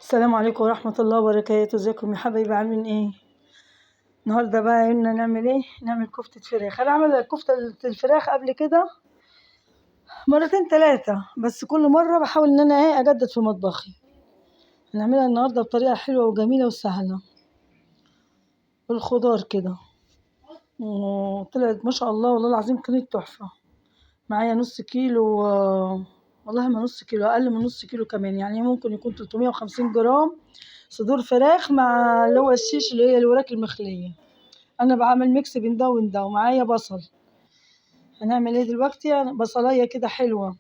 السلام عليكم ورحمة الله وبركاته. ازيكم يا حبايبي، عاملين ايه؟ النهارده بقى قلنا نعمل ايه؟ نعمل كفتة فراخ. انا عاملة كفتة الفراخ قبل كده مرتين تلاتة، بس كل مرة بحاول ان انا اجدد في مطبخي. هنعملها النهارده بطريقة حلوة وجميلة وسهلة بالخضار كده، وطلعت ما شاء الله والله العظيم كانت تحفة. معايا نص كيلو، والله ما نص كيلو، اقل من نص كيلو كمان، يعني ممكن يكون 350 جرام صدور فراخ، مع اللي هو الشيش اللي هي الوراك المخلية. انا بعمل ميكس بين ده وبين ده، ومعايا بصل. هنعمل ايه دلوقتي؟ بصلايه كده حلوه،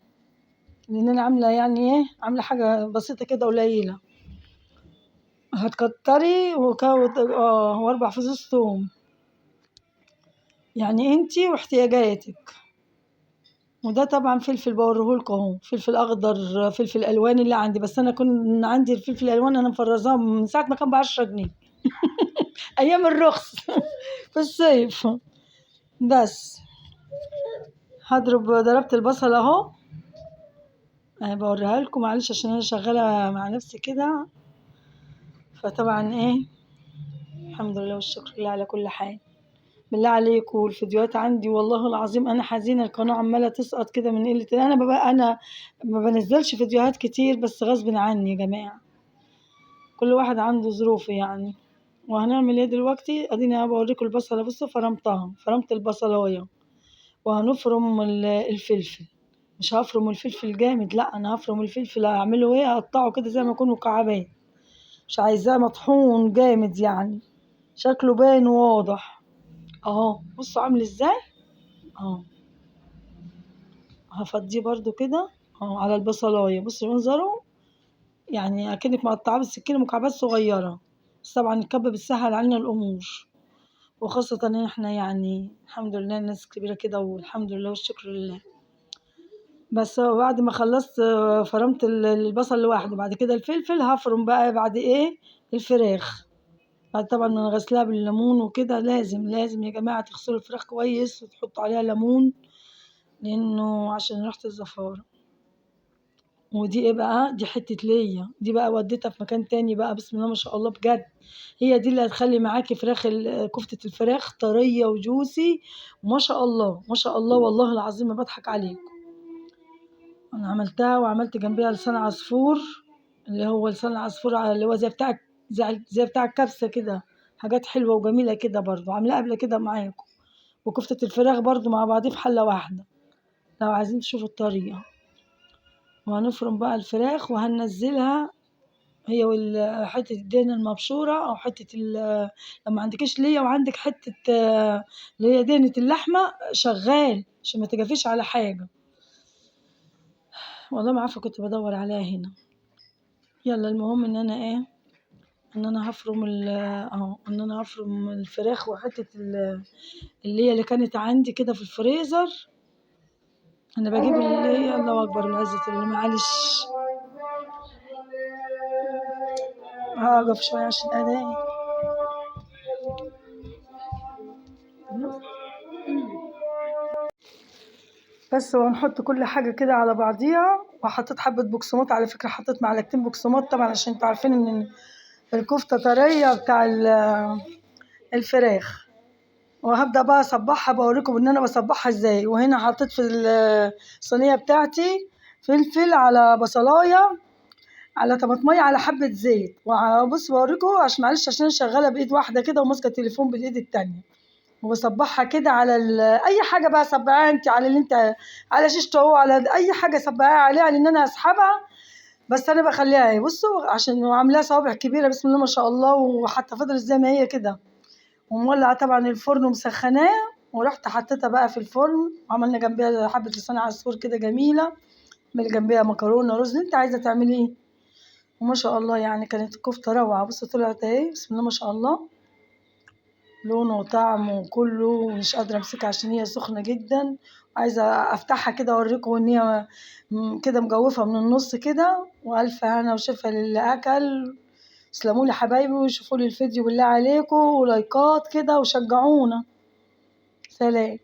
لان انا عامله يعني ايه، عامله حاجه بسيطه كده قليله. هتكتري واربع فصوص ثوم، يعني انتي واحتياجاتك. وده طبعا فلفل بوريهولكوا اهو، فلفل اخضر، فلفل الوان اللي عندي، بس انا كنت عندي الفلفل الالوان انا مفرزاه من ساعه ما كان ب10 جنيه ايام الرخص في الصيف. بس ضربت البصل اهو، انا بوريها لكم معلش عشان انا شغاله مع نفسي كده. فطبعا ايه، الحمد لله والشكر لله على كل حال. بالله عليكم الفيديوهات عندي والله العظيم انا حزينه، القناه عماله تسقط كده من قله. انا ما بنزلش فيديوهات كتير، بس غصب عني يا جماعه، كل واحد عنده ظروفه يعني. وهنعمل ايه دلوقتي؟ اديني بوريكم البصله. بصوا فرمت البصلايه، وهنفرم الفلفل. مش هفرم الفلفل جامد، لا انا هفرم الفلفل، اعمله ايه، اقطعه كده زي ما يكون مكعبات، مش عايزاه مطحون جامد يعني، شكله باين وواضح اهو. بصوا عامل ازاي اهو. هفضيه برضو كده اهو على البصلايه، بصوا منظره، يعني اكنك مقطعاه بالسكينه مكعبات صغيره. بس طبعا الكب بتسهل علينا الامور، وخاصه ان احنا يعني الحمد لله ناس كبيره كده، والحمد لله والشكر لله. بس بعد ما خلصت فرمت البصل لوحده، بعد كده الفلفل هفرم بقى بعد ايه الفراخ. بعد طبعا ما انا غسلاها بالليمون وكده، لازم يا جماعه تغسلوا الفراخ كويس وتحطوا عليها ليمون، لانه عشان ريحه الزفاره. ودي ايه بقى، دي حته ليا دي بقى، وديتها في مكان تاني بقى، بسم الله ما شاء الله بجد. هي دي اللي هتخلي معاكي فراخ كفته الفراخ طريه وجوسي، وما شاء الله ما شاء الله والله العظيم ما بضحك عليكم. انا عملتها وعملت جنبيها لسان عصفور، اللي هو لسان العصفور اللي هو زي بتاع الكبسه كده. حاجات حلوه وجميله كده برضو، عاملاها قبل كده معاكم. وكفتة الفراخ برضو مع بعضيه في حلة واحدة، لو عايزين تشوفوا الطريقة. وهنفرم بقى الفراخ وهننزلها، هي حتة الدهن المبشورة، أو لما عندكش ليا وعندك حتة اللي هي دهنة اللحمة شغال، عشان ما تجافيش على حاجة. والله ما عارفة كنت بدور عليها هنا. يلا المهم ان انا ايه، ان انا هفرم اهو، ان انا هفرم الفراخ وحتة اللي هي اللي كانت عندي كده في الفريزر. انا بجيب اللي هي الله اكبر العزة اللي معلش، هقف شوية عشان الاذان. بس وهنحط كل حاجة كده على بعضيها. وحطيت حبة بقسماط، على فكرة حطيت معلقتين بقسماط طبعا، عشان انتوا عارفين ان الكفتة طرية بتاع الفراخ. وهبدأ بقى أصبحها، بوريكم إن أنا بصبحها إزاي. وهنا حطيت في الصينية بتاعتي فلفل، على بصلاية، على طماطمية، على حبة زيت. وبص بوريكم عشان معلش، عشان أنا شغالة بإيد واحدة كده وماسكة التليفون بالإيد التانية. وبصبحها كده على أي حاجة بقى صبعها أنت، على اللي أنت، على شيشته هو، على أي حاجة صبعها عليها، لأن أنا أسحبها. بس أنا بخليها اهي، بصوا عشان عاملاها صوابع كبيرة بسم الله ما شاء الله، وحتى فضلت زي ما هي كده. ومولعة طبعا الفرن ومسخناه، ورحت حطيتها بقى في الفرن، وعملنا جنبيها حبة لسان عصفور كده جميلة، من جنبيها مكرونة رز اللي انت عايزة تعملي ايه. وما شاء الله يعني كانت كفتة روعة. بص طلعت اهي بسم الله ما شاء الله، لونه وطعمه وكله، مش قادرة امسكها عشان هي سخنة جدا. عايزة افتحها كده اوريكم ان هي كده مجوفة من النص كده. والف هنا وشفا للي اكل. تسلمولي حبايبي، وشوفوا لي الفيديو بالله عليكم، ولايكات كده وشجعونا. سلام.